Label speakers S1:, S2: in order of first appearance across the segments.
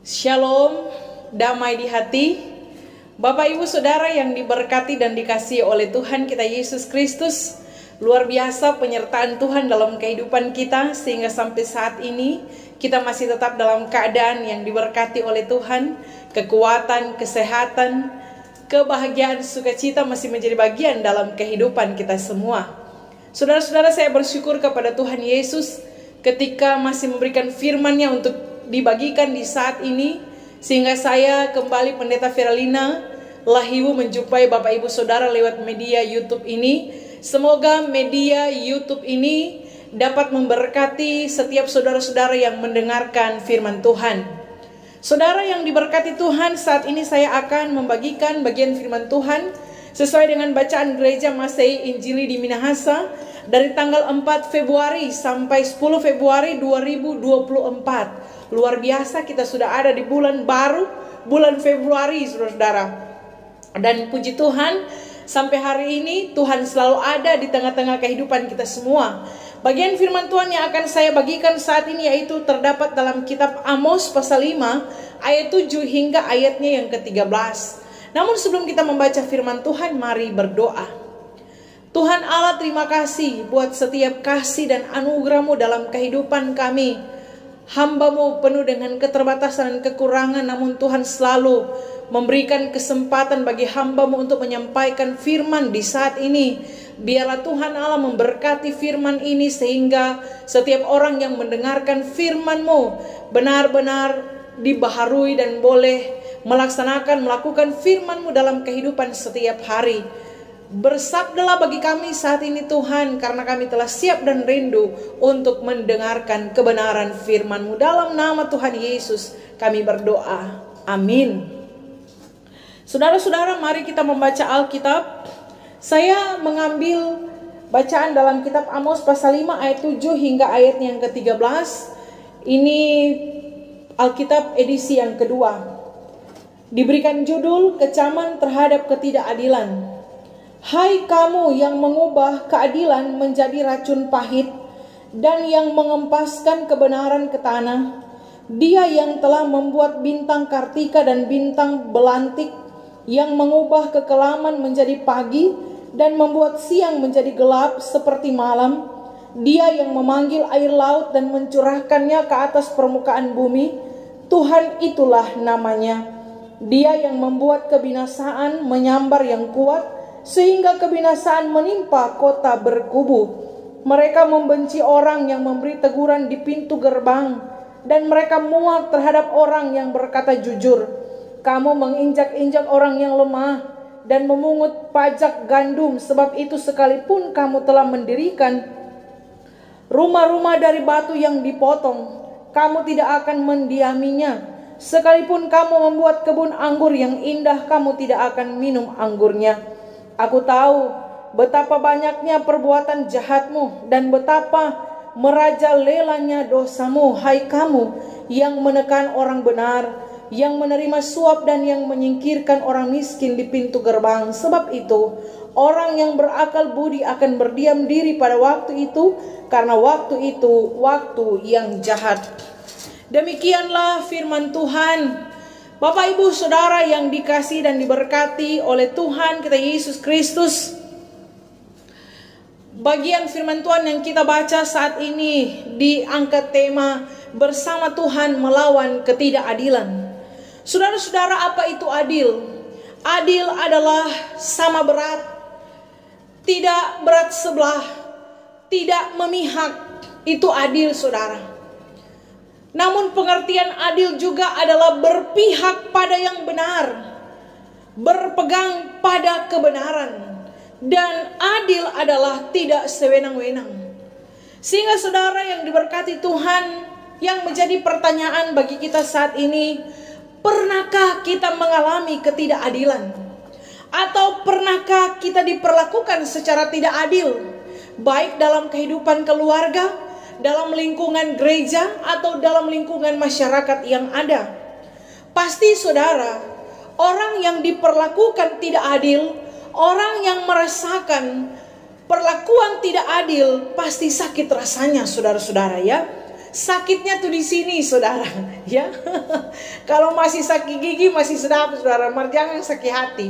S1: Shalom, damai di hati. Bapak Ibu Saudara yang diberkati dan dikasihi oleh Tuhan kita Yesus Kristus. Luar biasa penyertaan Tuhan dalam kehidupan kita, sehingga sampai saat ini kita masih tetap dalam keadaan yang diberkati oleh Tuhan. Kekuatan, kesehatan, kebahagiaan, sukacita masih menjadi bagian dalam kehidupan kita semua. Saudara-saudara, saya bersyukur kepada Tuhan Yesus ketika masih memberikan firman-Nya untuk dibagikan di saat ini, sehingga saya kembali Pendeta Veralina Lahiwu menjumpai Bapak Ibu Saudara lewat media YouTube ini. Semoga media YouTube ini dapat memberkati setiap saudara-saudara yang mendengarkan firman Tuhan. Saudara yang diberkati Tuhan, saat ini saya akan membagikan bagian firman Tuhan sesuai dengan bacaan Gereja Masehi Injili di Minahasa dari tanggal 4 Februari sampai 10 Februari 2024. Luar biasa, kita sudah ada di bulan baru, bulan Februari, saudara-saudara. Dan puji Tuhan, sampai hari ini Tuhan selalu ada di tengah-tengah kehidupan kita semua. Bagian firman Tuhan yang akan saya bagikan saat ini yaitu terdapat dalam kitab Amos pasal 5 ayat 7 hingga ayatnya yang ke-13. Namun sebelum kita membaca firman Tuhan, mari berdoa. Tuhan Allah, terima kasih buat setiap kasih dan anugerah-Mu dalam kehidupan kami. Hamba-Mu penuh dengan keterbatasan dan kekurangan, namun Tuhan selalu memberikan kesempatan bagi hamba-Mu untuk menyampaikan firman di saat ini. Biarlah Tuhan Allah memberkati firman ini sehingga setiap orang yang mendengarkan firman-Mu benar-benar dibaharui dan boleh melakukan firman-Mu dalam kehidupan setiap hari. Bersabdalah bagi kami saat ini Tuhan, karena kami telah siap dan rindu untuk mendengarkan kebenaran firman-Mu. Dalam nama Tuhan Yesus kami berdoa, amin. Saudara-saudara, mari kita membaca Alkitab. Saya mengambil bacaan dalam kitab Amos pasal 5 ayat 7 hingga ayat yang ke-13. Ini Alkitab edisi yang kedua. Diberikan judul Kecaman Terhadap Ketidakadilan. Hai kamu yang mengubah keadilan menjadi racun pahit dan yang mengempaskan kebenaran ke tanah, Dia yang telah membuat bintang Kartika dan bintang Belantik, yang mengubah kekelaman menjadi pagi dan membuat siang menjadi gelap seperti malam, Dia yang memanggil air laut dan mencurahkannya ke atas permukaan bumi, Tuhan itulah namanya. Dia yang membuat kebinasaan menyambar yang kuat, sehingga kebinasaan menimpa kota berkubu. Mereka membenci orang yang memberi teguran di pintu gerbang, dan mereka muak terhadap orang yang berkata jujur. Kamu menginjak-injak orang yang lemah dan memungut pajak gandum. Sebab itu sekalipun kamu telah mendirikan rumah-rumah dari batu yang dipotong, kamu tidak akan mendiaminya. Sekalipun kamu membuat kebun anggur yang indah, kamu tidak akan minum anggurnya. Aku tahu betapa banyaknya perbuatan jahatmu dan betapa merajalelanya dosamu, hai kamu yang menekan orang benar, yang menerima suap dan yang menyingkirkan orang miskin di pintu gerbang. Sebab itu orang yang berakal budi akan berdiam diri pada waktu itu, karena waktu itu waktu yang jahat. Demikianlah firman Tuhan. Bapak Ibu Saudara yang dikasihi dan diberkati oleh Tuhan kita Yesus Kristus, bagian firman Tuhan yang kita baca saat ini diangkat tema bersama Tuhan melawan ketidakadilan. Saudara-saudara, apa itu adil? Adil adalah sama berat, tidak berat sebelah, tidak memihak. Itu adil, saudara. Namun pengertian adil juga adalah berpihak pada yang benar, berpegang pada kebenaran. Dan adil adalah tidak sewenang-wenang. Sehingga saudara yang diberkati Tuhan, yang menjadi pertanyaan bagi kita saat ini, pernahkah kita mengalami ketidakadilan? Atau pernahkah kita diperlakukan secara tidak adil? Baik dalam kehidupan keluarga, dalam lingkungan gereja, atau dalam lingkungan masyarakat yang ada. Pasti saudara, orang yang diperlakukan tidak adil, orang yang merasakan perlakuan tidak adil, pasti sakit rasanya, saudara-saudara ya. Sakitnya tuh di sini, saudara, ya. Kalau masih sakit gigi masih sedap, saudara, jangan sakit hati.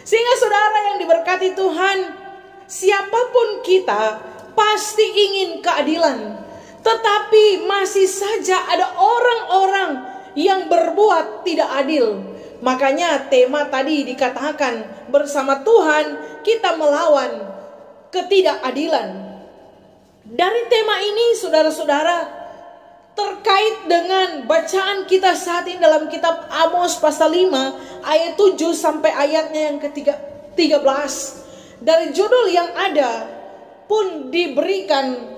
S1: Sehingga saudara yang diberkati Tuhan, siapapun kita pasti ingin keadilan, tetapi masih saja ada orang-orang yang berbuat tidak adil. Makanya tema tadi dikatakan, bersama Tuhan kita melawan ketidakadilan. Dari tema ini, saudara-saudara, terkait dengan bacaan kita saat ini dalam kitab Amos pasal 5 ayat 7 sampai ayatnya yang ke-13. Dari judul yang ada pun diberikan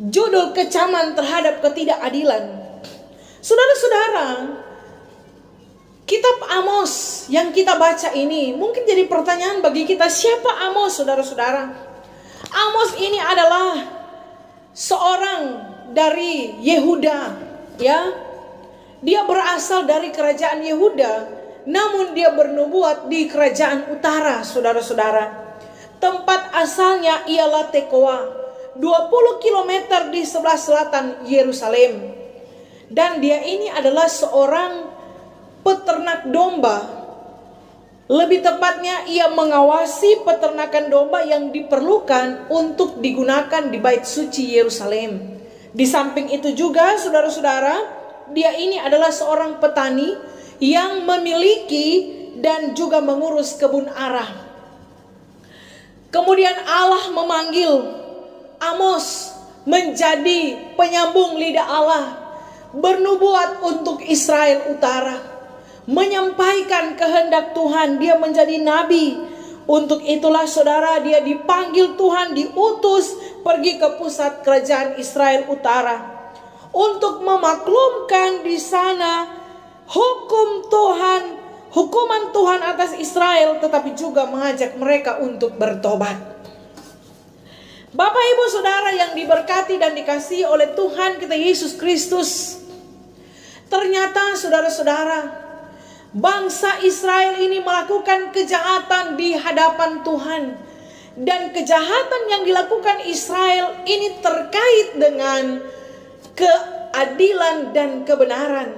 S1: judul kecaman terhadap ketidakadilan. Saudara-saudara, kitab Amos yang kita baca ini mungkin jadi pertanyaan bagi kita, siapa Amos, saudara-saudara? Amos ini adalah seorang dari Yehuda, ya. Dia berasal dari kerajaan Yehuda, namun dia bernubuat di kerajaan utara, saudara-saudara. Tempat asalnya ialah Tekoa, 20 km di sebelah selatan Yerusalem. Dan dia ini adalah seorang peternak domba. Lebih tepatnya ia mengawasi peternakan domba yang diperlukan untuk digunakan di bait suci Yerusalem. Di samping itu juga, saudara-saudara, dia ini adalah seorang petani yang memiliki dan juga mengurus kebun arah. Kemudian Allah memanggil Amos menjadi penyambung lidah Allah, bernubuat untuk Israel Utara, menyampaikan kehendak Tuhan. Dia menjadi nabi. Untuk itulah saudara, dia dipanggil Tuhan, diutus pergi ke pusat kerajaan Israel Utara untuk memaklumkan di sana hukuman Tuhan atas Israel, tetapi juga mengajak mereka untuk bertobat. Bapak Ibu Saudara yang diberkati dan dikasihi oleh Tuhan kita Yesus Kristus, ternyata saudara-saudara, bangsa Israel ini melakukan kejahatan di hadapan Tuhan. Dan kejahatan yang dilakukan Israel ini terkait dengan keadilan dan kebenaran.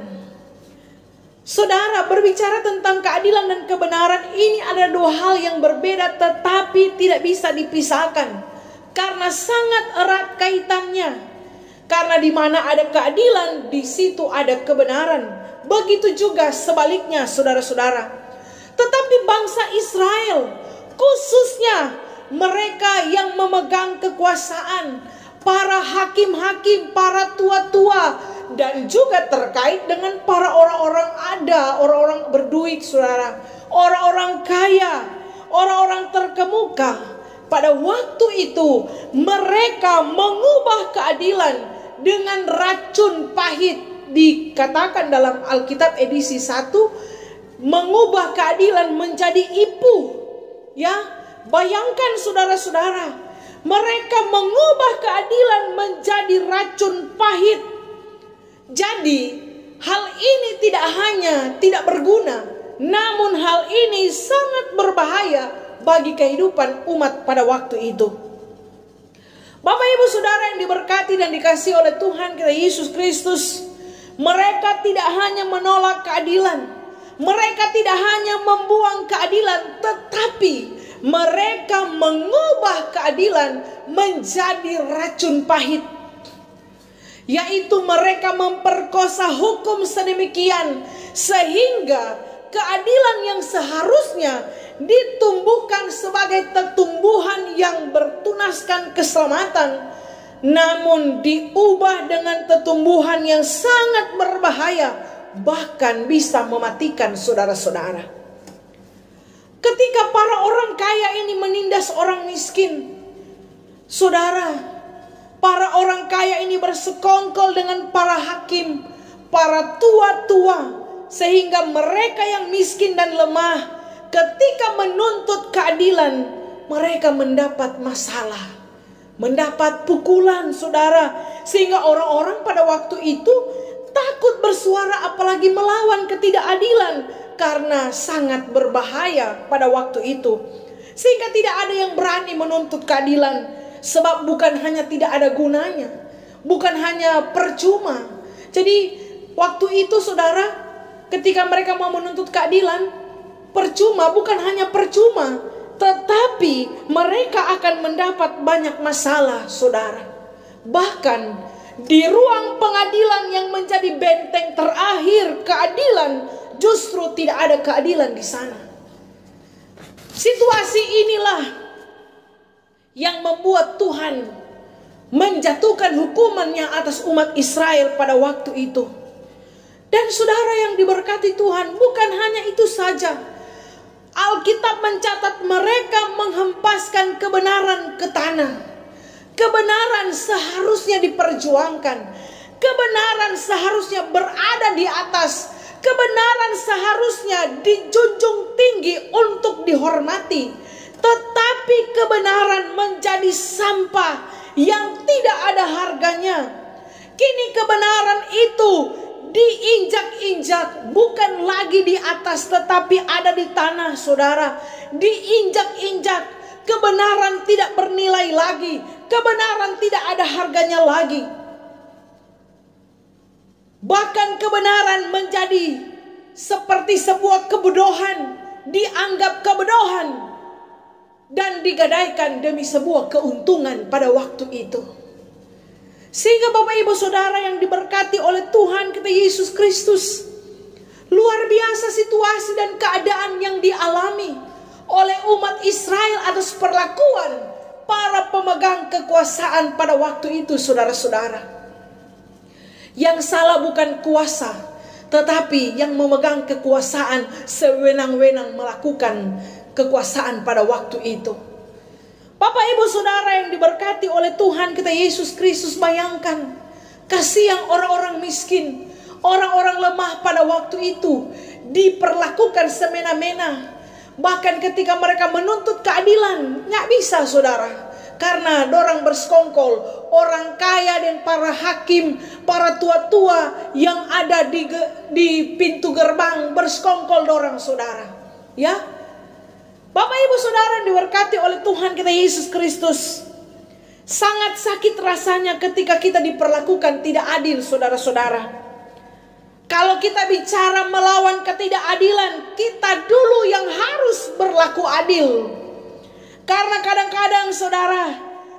S1: Saudara, berbicara tentang keadilan dan kebenaran ini ada dua hal yang berbeda, tetapi tidak bisa dipisahkan, karena sangat erat kaitannya. Karena di mana ada keadilan, di situ ada kebenaran. Begitu juga sebaliknya, saudara-saudara. Tetapi bangsa Israel, khususnya mereka yang memegang kekuasaan, para hakim-hakim, para tua-tua, dan juga terkait dengan para orang-orang berduit, saudara, orang-orang kaya, orang-orang terkemuka. Pada waktu itu mereka mengubah keadilan dengan racun pahit. Dikatakan dalam Alkitab edisi 1, mengubah keadilan menjadi ipu. Ya, bayangkan saudara-saudara, mereka mengubah keadilan menjadi racun pahit. Jadi hal ini tidak hanya tidak berguna, namun hal ini sangat berbahaya bagi kehidupan umat pada waktu itu. Bapak Ibu Saudara yang diberkati dan dikasihi oleh Tuhan kita Yesus Kristus, mereka tidak hanya menolak keadilan, mereka tidak hanya membuang keadilan, tetapi mereka mengubah keadilan menjadi racun pahit. Yaitu mereka memperkosa hukum sedemikian sehingga keadilan yang seharusnya ditumbuhkan sebagai tumbuhan yang bertunaskan keselamatan, namun diubah dengan tumbuhan yang sangat berbahaya, bahkan bisa mematikan saudara-saudara. Ketika para orang kaya ini menindas orang miskin, saudara, para orang kaya ini bersekongkol dengan para hakim, para tua-tua, sehingga mereka yang miskin dan lemah ketika menuntut keadilan, mereka mendapat masalah, mendapat pukulan, saudara. Sehingga orang-orang pada waktu itu takut bersuara apalagi melawan ketidakadilan, karena sangat berbahaya pada waktu itu. Sehingga tidak ada yang berani menuntut keadilan, sebab bukan hanya tidak ada gunanya, bukan hanya percuma. Jadi waktu itu saudara, ketika mereka mau menuntut keadilan, percuma, bukan hanya percuma, tetapi mereka akan mendapat banyak masalah saudara. Bahkan di ruang pengadilan yang menjadi benteng terakhir keadilan, justru tidak ada keadilan di sana. Situasi inilah yang membuat Tuhan menjatuhkan hukumannya atas umat Israel pada waktu itu. Dan saudara yang diberkati Tuhan, bukan hanya itu saja. Alkitab mencatat mereka menghempaskan kebenaran ke tanah. Kebenaran seharusnya diperjuangkan. Kebenaran seharusnya berada di atas. Kebenaran seharusnya dijunjung tinggi untuk dihormati. Tetapi kebenaran menjadi sampah yang tidak ada harganya. Kini kebenaran itu diinjak-injak, bukan lagi di atas tetapi ada di tanah saudara. Diinjak-injak, kebenaran tidak bernilai lagi, kebenaran tidak ada harganya lagi. Bahkan kebenaran menjadi seperti sebuah kebodohan, dianggap kebodohan dan digadaikan demi sebuah keuntungan pada waktu itu. Sehingga Bapak Ibu Saudara yang diberkati oleh Tuhan kita Yesus Kristus, luar biasa situasi dan keadaan yang dialami oleh umat Israel atas perlakuan para pemegang kekuasaan pada waktu itu saudara-saudara. Yang salah bukan kuasa, tetapi yang memegang kekuasaan sewenang-wenang melakukan kekuasaan pada waktu itu. Bapak Ibu Saudara yang diberkati oleh Tuhan kita Yesus Kristus, bayangkan kasih yang orang-orang miskin, orang-orang lemah pada waktu itu diperlakukan semena-mena. Bahkan ketika mereka menuntut keadilan, nggak bisa saudara. Karena dorang bersekongkol, orang kaya dan para hakim, para tua-tua yang ada di pintu gerbang bersekongkol dorang saudara. Ya, Bapak Ibu Saudara yang diberkati oleh Tuhan kita Yesus Kristus, sangat sakit rasanya ketika kita diperlakukan tidak adil saudara-saudara. Kalau kita bicara melawan ketidakadilan, kita dulu yang harus berlaku adil. Karena kadang-kadang saudara,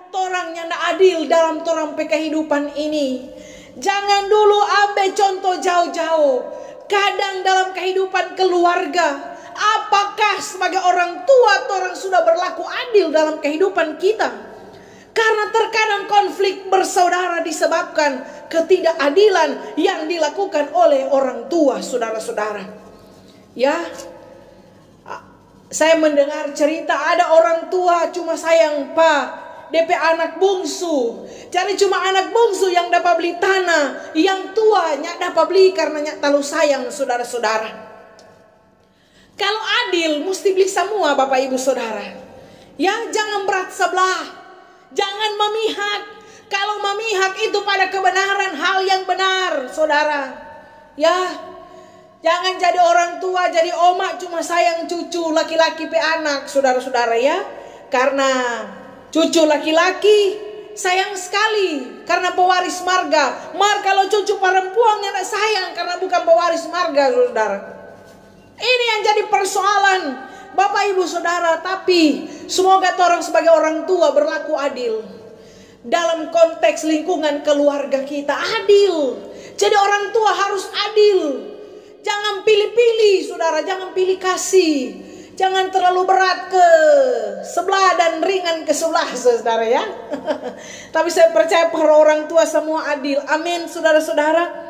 S1: torang yang tidak adil dalam torang kehidupan ini. Jangan dulu ambil contoh jauh-jauh. Kadang dalam kehidupan keluarga, apakah sebagai orang tua torang sudah berlaku adil dalam kehidupan kita? Karena terkadang konflik bersaudara disebabkan ketidakadilan yang dilakukan oleh orang tua saudara-saudara. Ya, saya mendengar cerita ada orang tua cuma sayang pak DP anak bungsu. Jadi cuma anak bungsu yang dapat beli tanah, yang tua nyak dapat beli karena nyak terlalu sayang saudara-saudara. Kalau adil mesti beli semua Bapak Ibu Saudara. Ya, jangan berat sebelah, jangan memihak. Kalau memihak itu pada kebenaran, hal yang benar saudara. Ya, jangan jadi orang tua, jadi omak cuma sayang cucu laki-laki pe anak saudara-saudara ya. Karena cucu laki-laki sayang sekali karena pewaris marga. Kalau cucu perempuan tidak sayang karena bukan pewaris marga saudara. Ini yang jadi persoalan Bapak Ibu Saudara. Tapi semoga orang sebagai orang tua berlaku adil dalam konteks lingkungan keluarga kita. Adil. Jadi orang tua harus adil. Jangan pilih-pilih saudara, jangan pilih kasih. Jangan terlalu berat ke sebelah dan ringan ke sebelah saudara ya. Tapi saya percaya para orang tua semua adil. Amin saudara-saudara.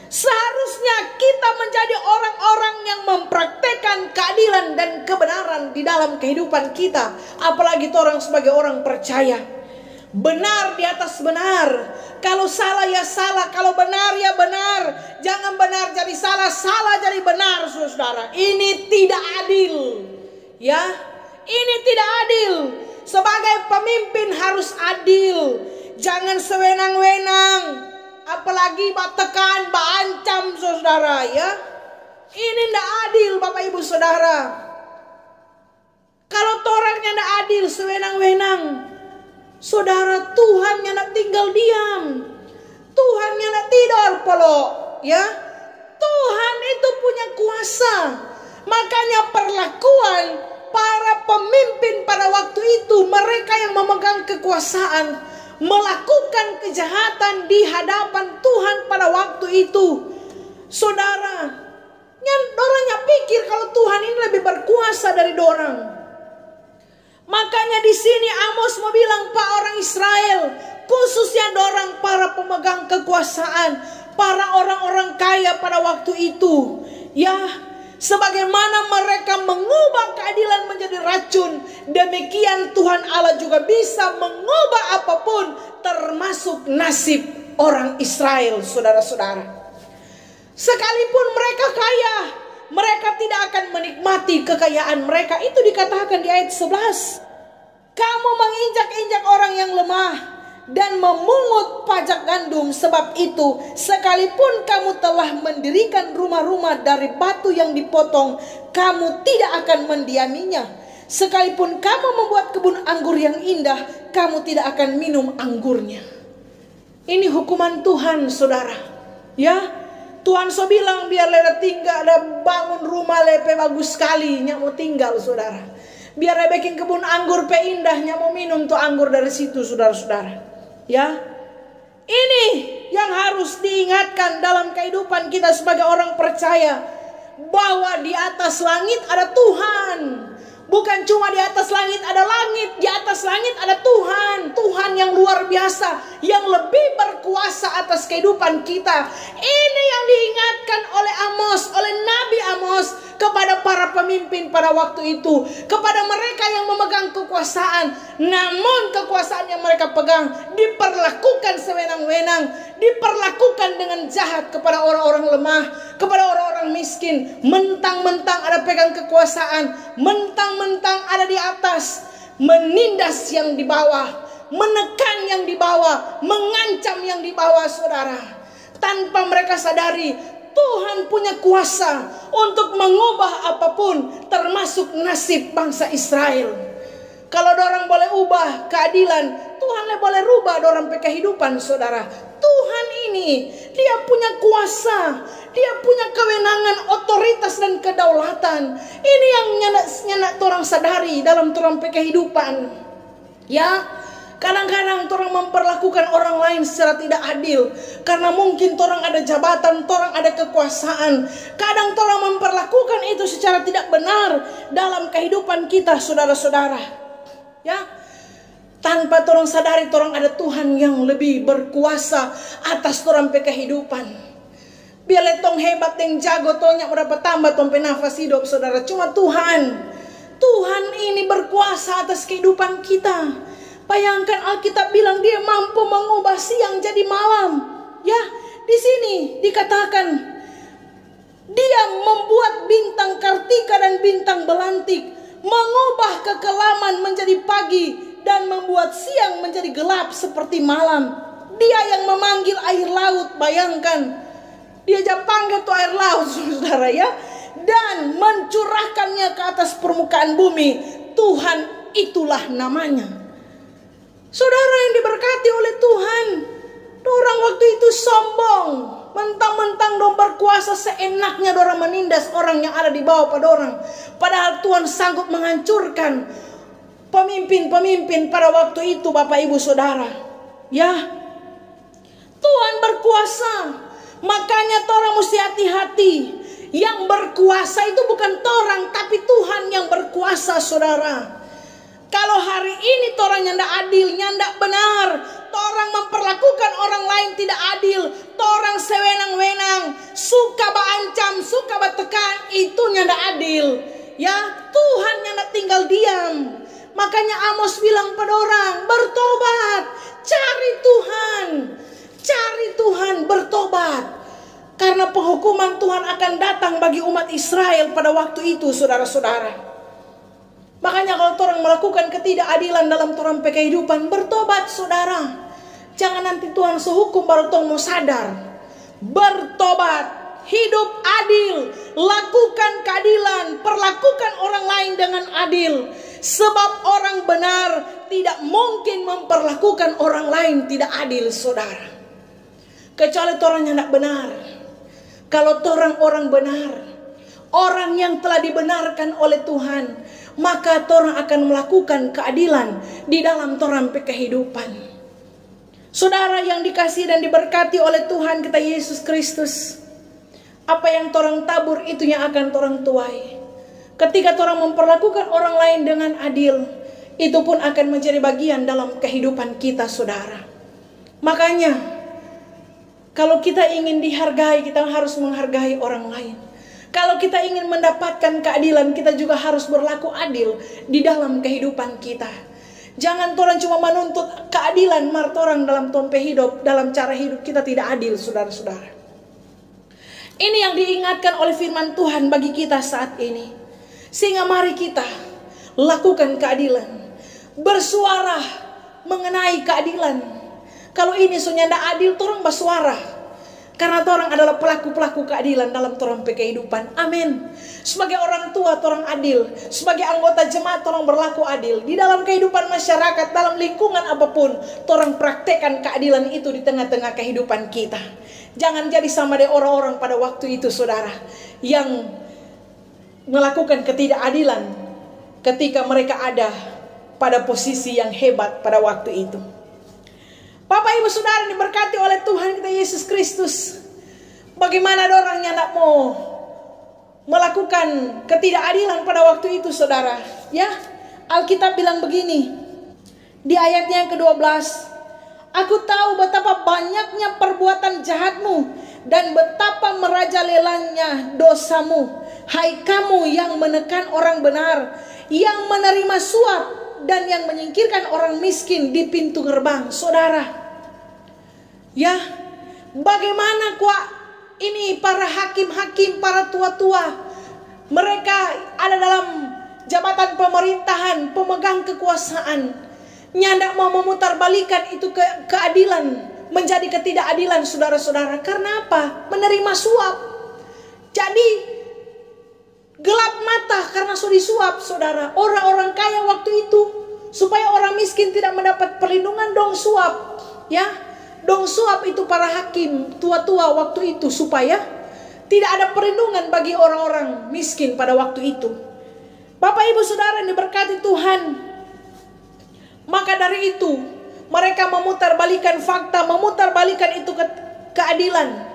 S1: Seharusnya kita menjadi orang-orang yang mempraktekkan keadilan dan kebenaran di dalam kehidupan kita. Apalagi orang sebagai orang percaya. Benar di atas benar. Kalau salah ya salah, kalau benar ya benar. Jangan benar jadi salah, salah jadi benar saudara. Ini tidak adil. Ya, ini tidak adil. Sebagai pemimpin harus adil. Jangan sewenang-wenang. Apalagi tekan, ancam saudara ya. Ini tidak adil Bapak Ibu Saudara. Kalau orangnya tidak adil, sewenang-wenang, saudara, Tuhan yang tidak tinggal diam. Tuhan yang nak tidur polo, ya. Tuhan itu punya kuasa. Makanya perlakuan para pemimpin pada waktu itu, mereka yang memegang kekuasaan, melakukan kejahatan di hadapan Tuhan pada waktu itu. Saudara, dorangnya pikir kalau Tuhan ini lebih berkuasa dari dorang. Makanya di sini Amos mau bilang, Pak, orang Israel, khususnya dorang para pemegang kekuasaan, para orang-orang kaya pada waktu itu, ya, sebagaimana mereka mengubah keadilan menjadi racun, demikian Tuhan Allah juga bisa mengubah apapun, termasuk nasib orang Israel, saudara-saudara. Sekalipun mereka kaya, mereka tidak akan menikmati kekayaan mereka. Itu dikatakan di ayat 11. Kamu menginjak-injak orang yang lemah dan memungut pajak gandum. Sebab itu, sekalipun kamu telah mendirikan rumah-rumah dari batu yang dipotong, kamu tidak akan mendiaminya. Sekalipun kamu membuat kebun anggur yang indah, kamu tidak akan minum anggurnya. Ini hukuman Tuhan, saudara. Ya, Tuhan so bilang biar leda tinggal, ada bangun rumah lepe bagus sekali, nyak mau tinggal, saudara. Biar ada bikin kebun anggur pe indah, nyak mau minum tuh anggur dari situ, saudara-saudara. Ya, ini yang harus diingatkan dalam kehidupan kita sebagai orang percaya, bahwa di atas langit ada Tuhan. Bukan cuma di atas langit ada langit, di atas langit ada Tuhan. Tuhan yang luar biasa, yang lebih berkuasa atas kehidupan kita. Ini yang diingatkan oleh Amos, oleh Nabi Amos kepada para pemimpin pada waktu itu, kepada mereka yang memegang kekuasaan. Namun kekuasaan yang mereka pegang diperlakukan sewenang-wenang, diperlakukan dengan jahat kepada orang-orang lemah, kepada orang-orang miskin. Mentang-mentang ada pegang kekuasaan, mentang-mentang ada di atas, menindas yang di bawah, menekan yang di bawah, mengancam yang di bawah, saudara. Tanpa mereka sadari, Tuhan punya kuasa untuk mengubah apapun, termasuk nasib bangsa Israel. Kalau dorang boleh ubah keadilan, Tuhan boleh rubah dorang pe kehidupan, saudara. Tuhan ini, dia punya kuasa, dia punya kewenangan, otoritas dan kedaulatan. Ini yang nyanak orang sadari dalam orang pe kehidupan. Ya, kadang-kadang orang memperlakukan orang lain secara tidak adil, karena mungkin orang ada jabatan, orang ada kekuasaan. Kadang orang memperlakukan itu secara tidak benar dalam kehidupan kita, saudara-saudara. Ya, tanpa orang sadari orang ada Tuhan yang lebih berkuasa atas orang pe kehidupan. Biar tong hebat yang jago tonya berapa tambah tong pe nafas hidup, saudara. Cuma Tuhan ini berkuasa atas kehidupan kita. Bayangkan Alkitab bilang dia mampu mengubah siang jadi malam. Ya, di sini dikatakan dia membuat bintang Kartika dan bintang Belantik, mengubah kekelaman menjadi pagi dan membuat siang menjadi gelap seperti malam. Dia yang memanggil air laut, bayangkan. Dia panggil tuh air laut, saudara, ya, dan mencurahkannya ke atas permukaan bumi. Tuhan itulah namanya. Saudara yang diberkati oleh Tuhan, orang waktu itu sombong, mentang-mentang dong berkuasa seenaknya dorang menindas orang yang ada di bawah pada orang. Padahal Tuhan sanggup menghancurkan pemimpin-pemimpin pada waktu itu, Bapak Ibu Saudara. Ya, Tuhan berkuasa. Makanya orang mesti hati-hati. Yang berkuasa itu bukan orang, tapi Tuhan yang berkuasa, saudara. Kalau hari ini orang nyandak adil, nyandak benar, orang memperlakukan orang lain tidak adil, orang sewenang-wenang, suka baancam, suka batekan, itu nyandak adil. Ya, Tuhan nyandak tinggal diam. Makanya Amos bilang pada orang, bertobat, cari Tuhan, bertobat. Karena penghukuman Tuhan akan datang bagi umat Israel pada waktu itu, saudara-saudara. Makanya kalau orang melakukan ketidakadilan dalam orang kehidupan, bertobat, saudara. Jangan nanti Tuhan sehukum baru orang mau sadar. Bertobat, hidup adil, lakukan keadilan, perlakukan orang lain dengan adil. Sebab orang benar tidak mungkin memperlakukan orang lain tidak adil, saudara. kecuali torang yang tidak benar. Kalau torang orang benar, orang yang telah dibenarkan oleh Tuhan, maka torang akan melakukan keadilan di dalam torang kehidupan. Saudara yang dikasihi dan diberkati oleh Tuhan kita Yesus Kristus, apa yang torang tabur itu yang akan torang tuai. Ketika torang memperlakukan orang lain dengan adil, itu pun akan menjadi bagian dalam kehidupan kita, saudara. Makanya, kalau kita ingin dihargai, kita harus menghargai orang lain. Kalau kita ingin mendapatkan keadilan, kita juga harus berlaku adil di dalam kehidupan kita. Jangan torang cuma menuntut keadilan, mar torang dalam tompe hidup, dalam cara hidup kita tidak adil, saudara-saudara. Ini yang diingatkan oleh firman Tuhan bagi kita saat ini. Sehingga mari kita lakukan keadilan, bersuara mengenai keadilan. Kalau ini sunyanda adil, torang bersuara. Karena torang adalah pelaku-pelaku keadilan dalam torang kehidupan. Amin. Sebagai orang tua torang adil, sebagai anggota jemaat torang berlaku adil. Di dalam kehidupan masyarakat, dalam lingkungan apapun, torang praktekkan keadilan itu di tengah-tengah kehidupan kita. Jangan jadi sama dengan orang-orang pada waktu itu, saudara, yang melakukan ketidakadilan ketika mereka ada pada posisi yang hebat pada waktu itu. Bapak ibu saudara diberkati oleh Tuhan kita Yesus Kristus. Bagaimana orang yang tidak mau melakukan ketidakadilan pada waktu itu, saudara? Ya, Alkitab bilang begini di ayatnya yang ke-12. Aku tahu betapa banyaknya perbuatan jahatmu dan betapa merajalelanya dosamu. Hai kamu yang menekan orang benar, yang menerima suap dan yang menyingkirkan orang miskin di pintu gerbang. Saudara, ya, bagaimana ini para hakim-hakim, para tua-tua, mereka ada dalam jabatan pemerintahan, pemegang kekuasaan, nyandak mau memutarbalikan itu keadilan menjadi ketidakadilan, saudara-saudara. Karena apa? Menerima suap. Jadi gelap mata karena sudah disuap, saudara. Orang-orang kaya waktu itu, supaya orang miskin tidak mendapat perlindungan, dong suap. Ya, dong suap itu para hakim tua-tua waktu itu, supaya tidak ada perlindungan bagi orang-orang miskin pada waktu itu. Bapak ibu saudara yang diberkati Tuhan, maka dari itu mereka memutarbalikan fakta, memutarbalikan itu keadilan.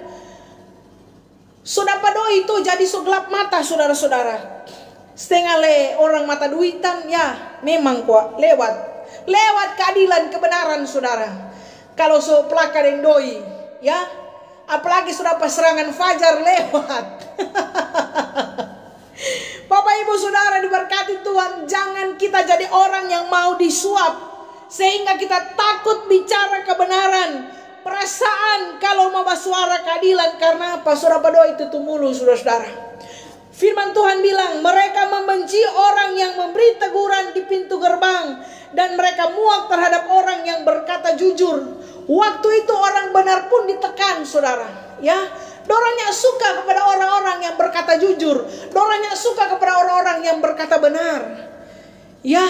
S1: Sudah pada itu jadi so gelap mata, saudara-saudara. Setengah orang mata duitan, ya memang lewat keadilan, kebenaran, saudara. Kalau so pelakar yang doi, ya, apalagi sudah pas serangan fajar lewat. Bapak ibu saudara diberkati Tuhan, jangan kita jadi orang yang mau disuap sehingga kita takut bicara kebenaran. Perasaan kalau mau bersuara keadilan, karena apa? Saudara berdoa itu mulu, saudara-saudara. Firman Tuhan bilang, mereka membenci orang yang memberi teguran di pintu gerbang, dan mereka muak terhadap orang yang berkata jujur. Waktu itu orang benar pun ditekan, saudara. Ya, dorangnya suka kepada orang-orang yang berkata jujur. Dorangnya suka kepada orang-orang yang berkata benar. Ya,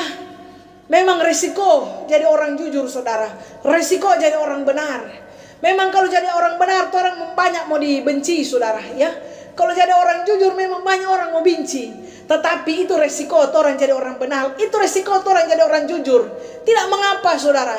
S1: memang resiko jadi orang jujur, saudara. Resiko jadi orang benar. Memang kalau jadi orang benar, orang banyak mau dibenci, saudara. Ya, kalau jadi orang jujur, memang banyak orang mau benci. Tetapi itu resiko orang jadi orang benar. Itu resiko orang jadi orang jujur. Tidak mengapa, saudara.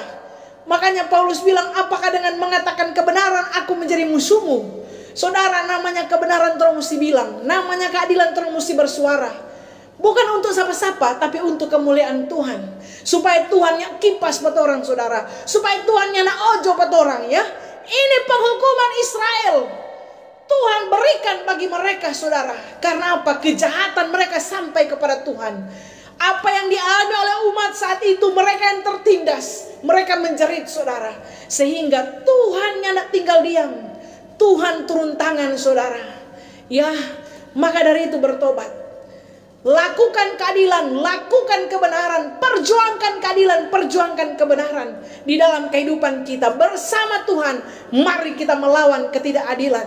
S1: Makanya Paulus bilang, apakah dengan mengatakan kebenaran aku menjadi musuhmu? Saudara, namanya kebenaran orang mesti bilang. Namanya keadilan orang mesti bersuara. Bukan untuk siapa-siapa, tapi untuk kemuliaan Tuhan. Supaya Tuhan yang kipas buat orang, saudara. Supaya Tuhan yang ojo buat orang, ya. Ini penghukuman Israel. Tuhan berikan bagi mereka, saudara. Karena apa? Kejahatan mereka sampai kepada Tuhan. Apa yang dialami oleh umat saat itu, mereka yang tertindas. Mereka menjerit, saudara. Sehingga Tuhan yang tidak tinggal diam. Tuhan turun tangan, saudara. Ya, maka dari itu bertobat. Lakukan keadilan, lakukan kebenaran, perjuangkan keadilan, perjuangkan kebenaran di dalam kehidupan kita bersama Tuhan. Mari kita melawan ketidakadilan.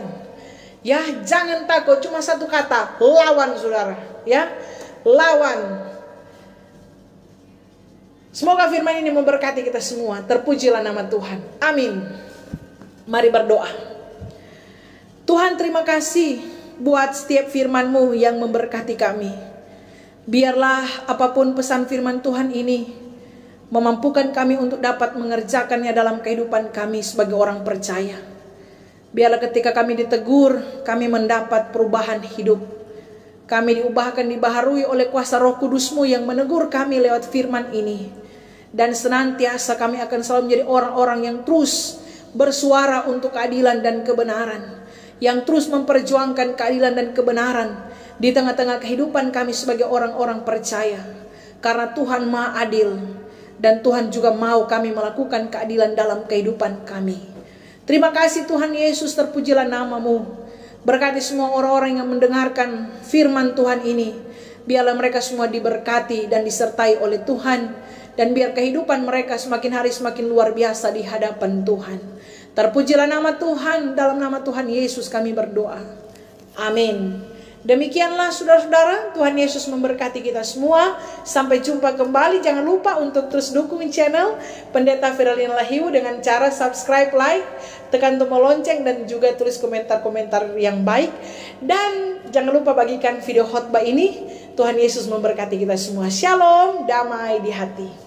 S1: Ya, jangan takut, cuma satu kata, lawan, saudara. Ya, lawan. Semoga firman ini memberkati kita semua. Terpujilah nama Tuhan. Amin. Mari berdoa. Tuhan, terima kasih buat setiap firman-Mu yang memberkati kami. Biarlah apapun pesan firman Tuhan ini memampukan kami untuk dapat mengerjakannya dalam kehidupan kami sebagai orang percaya. Biarlah ketika kami ditegur, kami mendapat perubahan hidup. Kami diubahkan, dibaharui oleh kuasa Roh Kudus-Mu yang menegur kami lewat firman ini. Dan senantiasa kami akan selalu menjadi orang-orang yang terus bersuara untuk keadilan dan kebenaran, yang terus memperjuangkan keadilan dan kebenaran di tengah-tengah kehidupan kami sebagai orang-orang percaya. Karena Tuhan Maha Adil, dan Tuhan juga mau kami melakukan keadilan dalam kehidupan kami. Terima kasih Tuhan Yesus, terpujilah nama-Mu. Berkati semua orang-orang yang mendengarkan firman Tuhan ini. Biarlah mereka semua diberkati dan disertai oleh Tuhan. Dan biar kehidupan mereka semakin hari semakin luar biasa di hadapan Tuhan. Terpujilah nama Tuhan, dalam nama Tuhan Yesus kami berdoa. Amin. Demikianlah saudara-saudara, Tuhan Yesus memberkati kita semua. Sampai jumpa kembali. Jangan lupa untuk terus dukung channel Pendeta Firalina Lahiu dengan cara subscribe, like, tekan tombol lonceng, dan juga tulis komentar-komentar yang baik. Dan jangan lupa bagikan video khotbah ini. Tuhan Yesus memberkati kita semua. Shalom, damai di hati.